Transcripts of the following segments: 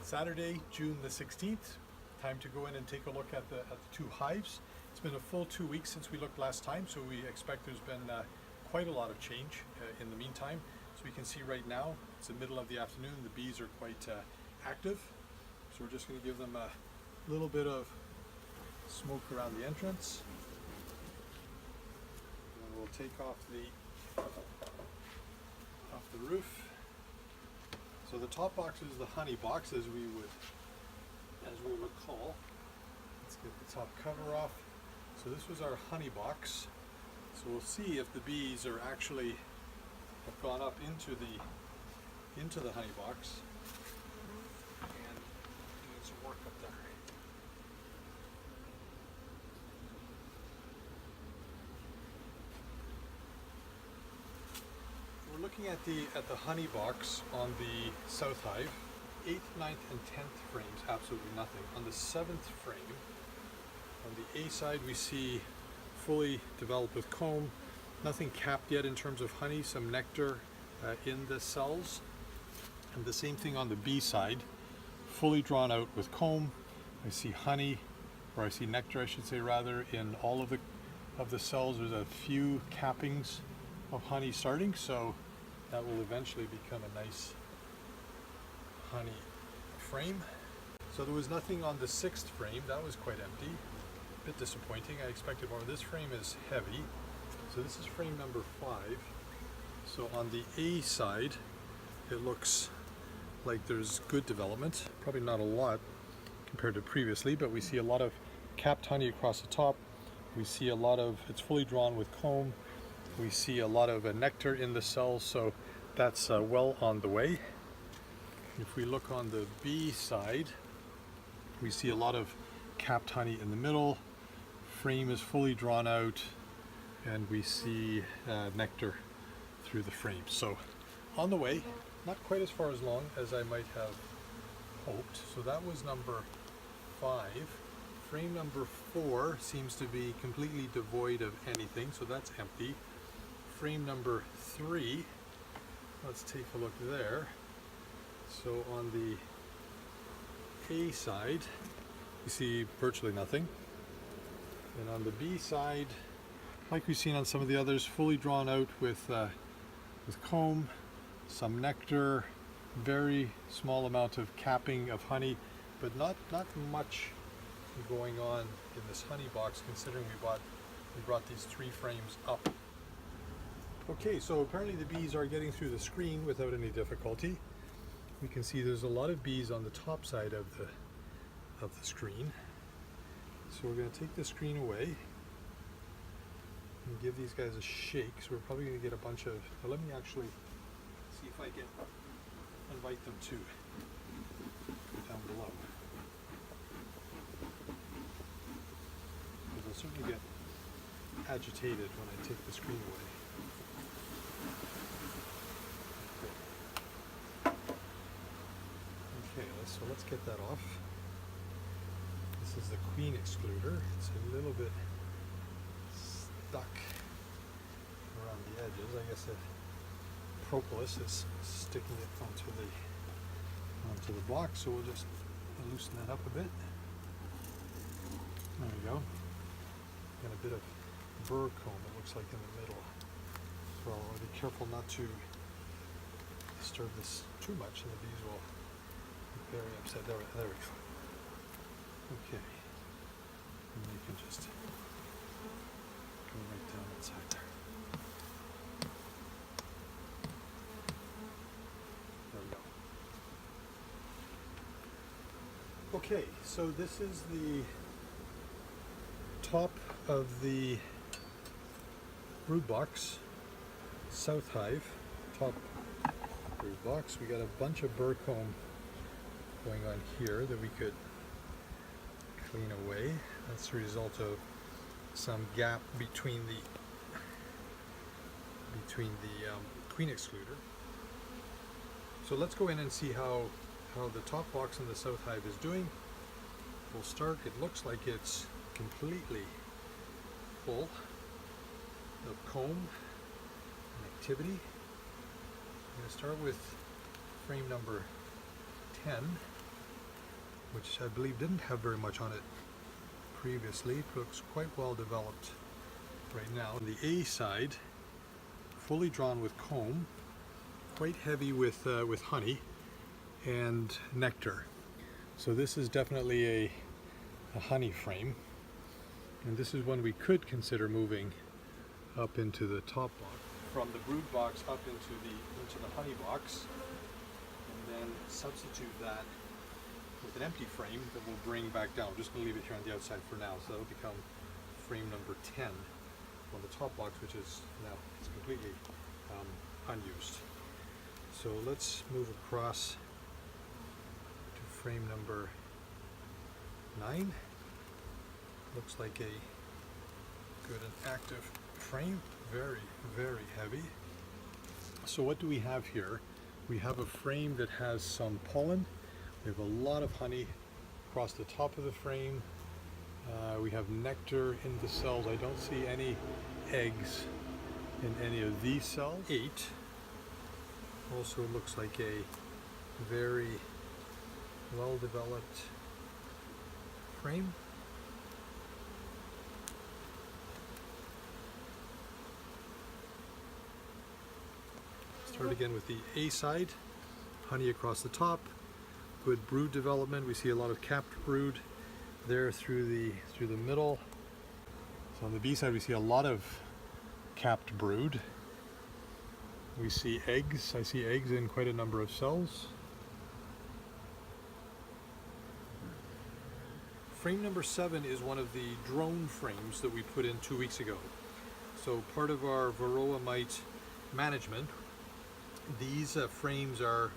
Saturday, June the 16th. Time to go in and take a look at the two hives. It's been a full 2 weeks since we looked last time, so we expect there's been quite a lot of change in the meantime. So we can see right now, it's the middle of the afternoon, the bees are quite active. So we're just going to give them a little bit of smoke around the entrance. And we'll take off the roof. So the top box is the honey box, as we would call. Let's get the top cover off. So this was our honey box. So we'll see if the bees are actually have gone up into the honey box and doing some work up there. We're looking at the honey box on the south hive. 8th, 9th, and 10th frames, absolutely nothing. On the 7th frame, on the A side, we see fully developed with comb, nothing capped yet in terms of honey, some nectar in the cells. And the same thing on the B side, fully drawn out with comb. I see honey, or I see nectar, I should say rather, in all of the cells. There's a few cappings of honey starting, so that will eventually become a nice honey frame. So there was nothing on the 6th frame. That was quite empty. A bit disappointing. I expected more. This frame is heavy. So this is frame number 5. So on the A side, it looks like there's good development. Probably not a lot compared to previously, but we see a lot of capped honey across the top. We see a lot of, it's fully drawn with comb. We see a lot of nectar in the cells, so that's well on the way. If we look on the B side, we see a lot of capped honey in the middle. Frame is fully drawn out, and we see nectar through the frame. So on the way, not quite as far as long as I might have hoped. So that was number 5. Frame number 4 seems to be completely devoid of anything, so that's empty. Frame number 3, let's take a look there. So on the A side, you see virtually nothing. And on the B side, like we've seen on some of the others, fully drawn out with comb, some nectar, very small amount of capping of honey, but not much going on in this honey box, considering we brought these 3 frames up. Okay, so apparently the bees are getting through the screen without any difficulty. We can see there's a lot of bees on the top side of the screen. So we're going to take the screen away and give these guys a shake. So we're probably going to get a bunch of, well, let me actually see if I can invite them to down below. Because they'll certainly get agitated when I take the screen away. So let's get that off. This is the queen excluder. It's a little bit stuck around the edges. I guess the propolis is sticking it onto the box, so we'll just loosen that up a bit. There we go. And a bit of burr comb, it looks like, in the middle. So I'll be careful not to disturb this too much, and the bees will very upset. There we go. Okay. And you can just go right down inside there. There we go. Okay, so this is the top of the brood box, south hive, top brood box. We got a bunch of burr comb going on here that we could clean away. That's the result of some gap between the queen excluder. So let's go in and see how the top box in the south hive is doing. We'll start, it looks like it's completely full of comb and activity. I'm going to start with frame number 10. which I believe didn't have very much on it previously. It looks quite well developed right now. On the A side, fully drawn with comb, quite heavy with honey and nectar. So this is definitely a honey frame, and this is one we could consider moving up into the top box. From the brood box up into the honey box, and then substitute that with an empty frame that we'll bring back down. We're just going to leave it here on the outside for now, so that'll become frame number 10 on the top box, which is now it's completely unused. So let's move across to frame number 9. Looks like a good and active frame, very, very heavy. So what do we have here? We have a frame that has some pollen. We have a lot of honey across the top of the frame. We have nectar in the cells. I don't see any eggs in any of these cells. 8 also looks like a very well developed frame. Start again with the A side, honey across the top, good brood development. We see a lot of capped brood there through the middle. So on the B side we see a lot of capped brood. We see eggs. I see eggs in quite a number of cells. Frame number 7 is one of the drone frames that we put in 2 weeks ago. So part of our Varroa mite management, these frames are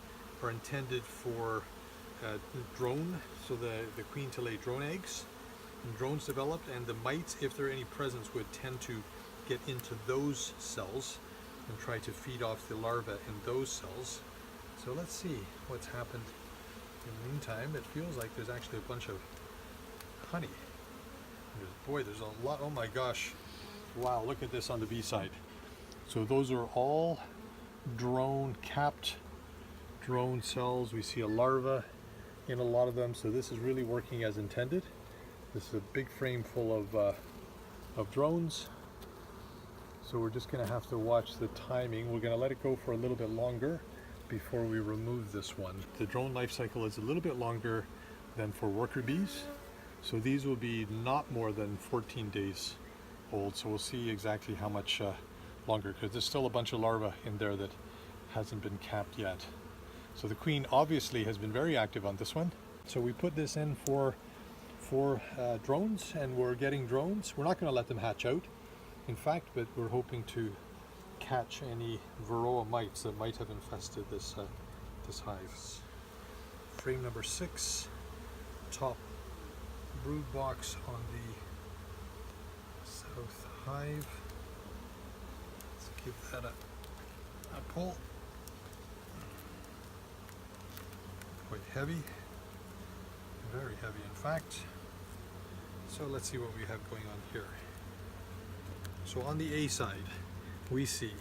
intended for drone, so the queen to lay drone eggs, and drones developed, and the mites, if there are any presence, would tend to get into those cells and try to feed off the larvae in those cells. So let's see what's happened in the meantime. It feels like there's actually a bunch of honey. There's a lot. Oh my gosh. Wow, look at this on the B side. So those are all capped drone cells. We see a larva in a lot of them, so this is really working as intended. This is a big frame full of drones. So we're just going to have to watch the timing. We're going to let it go for a little bit longer before we remove this one. The drone life cycle is a little bit longer than for worker bees. So these will be not more than 14 days old. So we'll see exactly how much longer, because there's still a bunch of larvae in there that hasn't been capped yet. So the queen obviously has been very active on this one. So we put this in for drones, and we're getting drones. We're not going to let them hatch out, in fact, but we're hoping to catch any Varroa mites that might have infested this hive. Frame number 6, top brood box on the south hive. Let's give that a pull. Quite heavy, very heavy in fact. So let's see what we have going on here. So on the A side, we see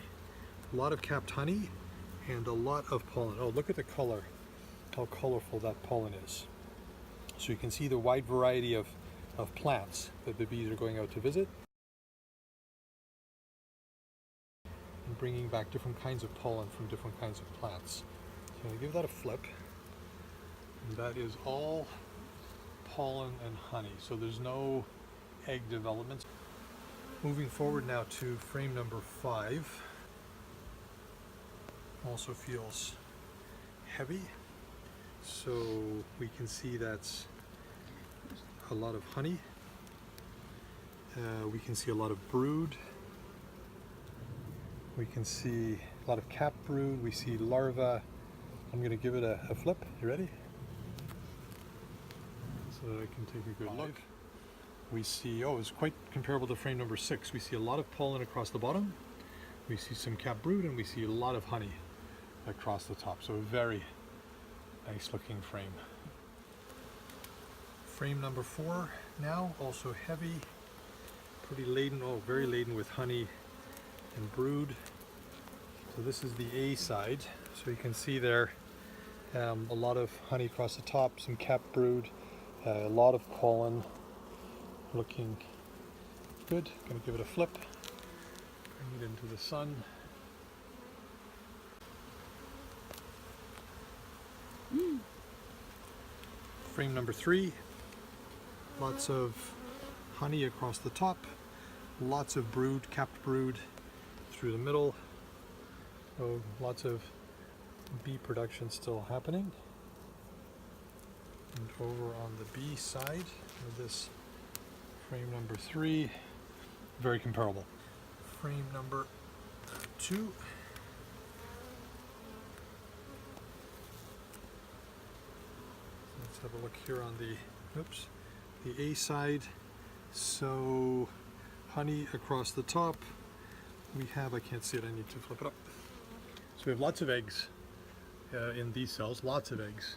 a lot of capped honey and a lot of pollen. Oh, look at the color, how colorful that pollen is. So you can see the wide variety of plants that the bees are going out to visit, and bringing back different kinds of pollen from different kinds of plants. So I'm going to give that a flip. And that is all pollen and honey, so there's no egg development. Moving forward now to frame number 5. Also feels heavy, so we can see that's a lot of honey. We can see a lot of brood. We can see a lot of capped brood. We see larvae. I'm going to give it a flip. You ready? So that I can take a good look. We see, oh, it's quite comparable to frame number 6. We see a lot of pollen across the bottom. We see some capped brood, and we see a lot of honey across the top. So a very nice looking frame. Frame number 4 now, also heavy, pretty laden, oh, very laden with honey and brood. So this is the A side. So you can see there A lot of honey across the top, some capped brood, a lot of pollen, looking good. Gonna give it a flip, bring it into the sun. Frame number 3, lots of honey across the top, lots of brood, capped brood through the middle. So lots of bee production still happening. And over on the bee side of this frame number 3, very comparable. Frame number 2. Let's have a look here on the A side. So honey across the top. We have, I can't see it, I need to flip it up. So we have lots of eggs in these cells, lots of eggs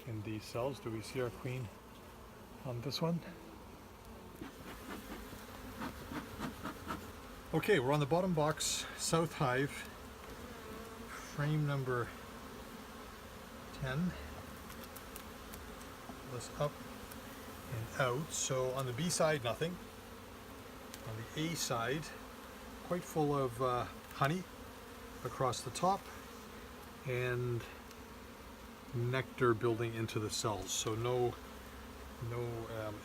in these cells. Do we see our queen on this one? Okay, we're on the bottom box, South Hive, frame number 10. This up and out. So on the B side, nothing. On the A side, quite full of honey across the top and nectar building into the cells. So no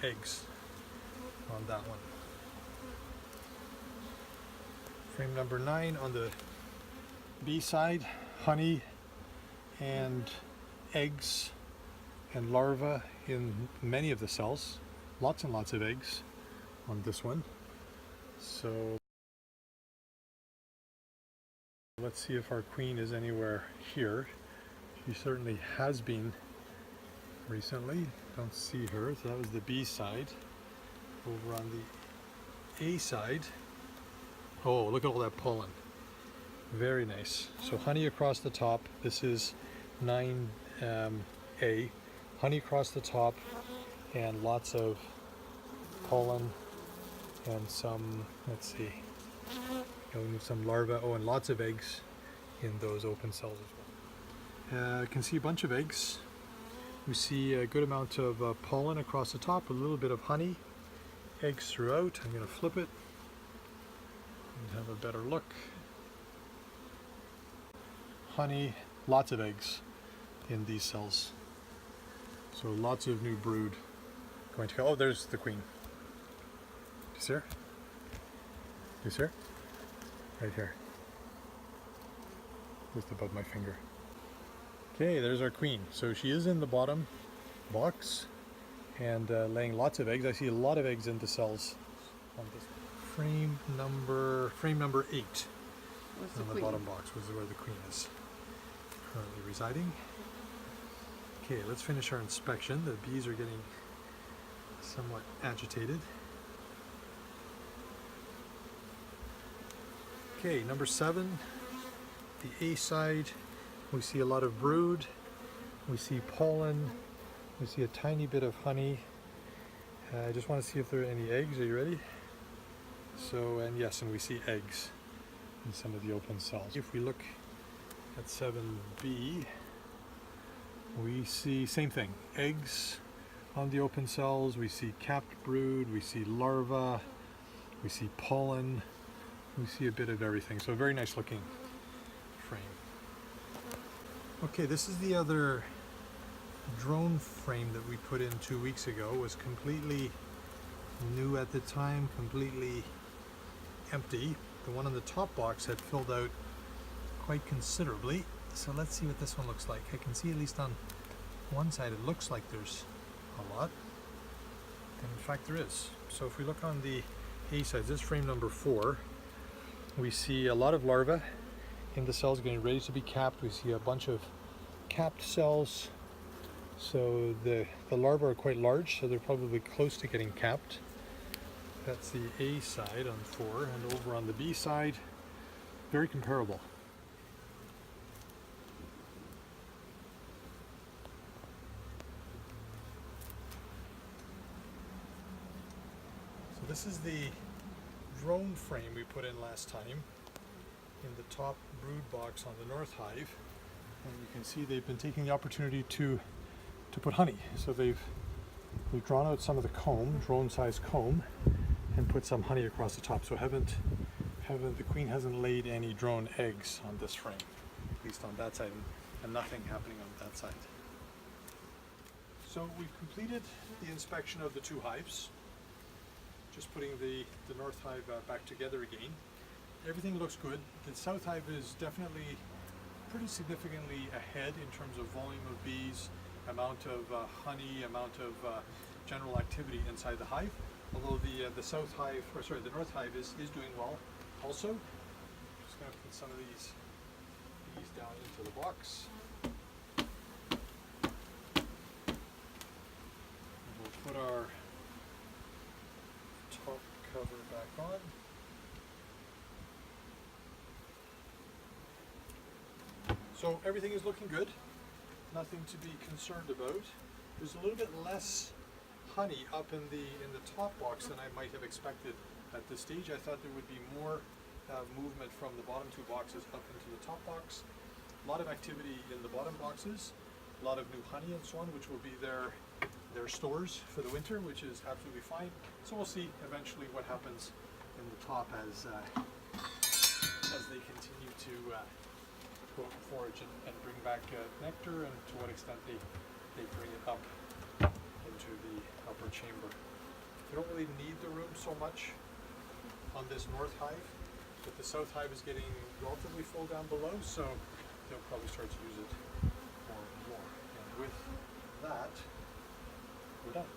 eggs on that one. Frame number 9 on the B side, honey and eggs and larvae in many of the cells. Lots and lots of eggs on this one. So let's see if our queen is anywhere here. She certainly has been recently. Don't see her. So that was the B side. Over on the A side. Oh, look at all that pollen. Very nice. So honey across the top. This is 9A. Honey across the top and lots of pollen and some, let's see, some larvae. Oh, and lots of eggs in those open cells as well. You can see a bunch of eggs. We see a good amount of pollen across the top, a little bit of honey, eggs throughout. I'm going to flip it and have a better look. Honey, lots of eggs in these cells. So lots of new brood going to go. Oh, there's the queen. You see her? You see her? Right here. Just above my finger. Okay, there's our queen. So she is in the bottom box and laying lots of eggs. I see a lot of eggs in the cells on this frame number 8. On the bottom box was where the queen is currently residing. Okay, let's finish our inspection. The bees are getting somewhat agitated. Okay, number 7, the A side. We see a lot of brood. We see pollen. We see a tiny bit of honey. I just want to see if there are any eggs. Are you ready? So, and yes, and we see eggs in some of the open cells. If we look at 7B, we see same thing, eggs on the open cells. We see capped brood, we see larvae, we see pollen, we see a bit of everything. So a very nice looking frame. Okay, this is the other drone frame that we put in 2 weeks ago. It was completely new at the time, completely empty. The one on the top box had filled out quite considerably. So let's see what this one looks like. I can see at least on one side it looks like there's a lot. And in fact there is. So if we look on the A side, this is frame number 4. We see a lot of larvae in the cells getting ready to be capped. We see a bunch of capped cells. So the larvae are quite large, so they're probably close to getting capped. That's the A side on 4, and over on the B side, very comparable. So this is the drone frame we put in last time in the top brood box on the North Hive. And you can see they've been taking the opportunity to put honey. So we've drawn out some of the comb, drone-sized comb, and put some honey across the top. So the queen hasn't laid any drone eggs on this frame, at least on that side, and nothing happening on that side. So we've completed the inspection of the two hives. Just putting the north hive back together again. Everything looks good. The south hive is definitely pretty significantly ahead in terms of volume of bees, amount of honey, amount of general activity inside the hive. Although the north hive is doing well also. Just going to put some of these bees down into the box. And we'll put our top cover back on. So everything is looking good. Nothing to be concerned about. There's a little bit less honey up in the top box than I might have expected at this stage. I thought there would be more movement from the bottom two boxes up into the top box. A lot of activity in the bottom boxes, a lot of new honey and so on, which will be their stores for the winter, which is absolutely fine. So we'll see eventually what happens in the top as they continue to go forage and bring back nectar, and to what extent they bring it up into the upper chamber. They don't really need the room so much on this north hive, but the south hive is getting relatively full down below, so they'll probably start to use it more and more. And with that, we're done.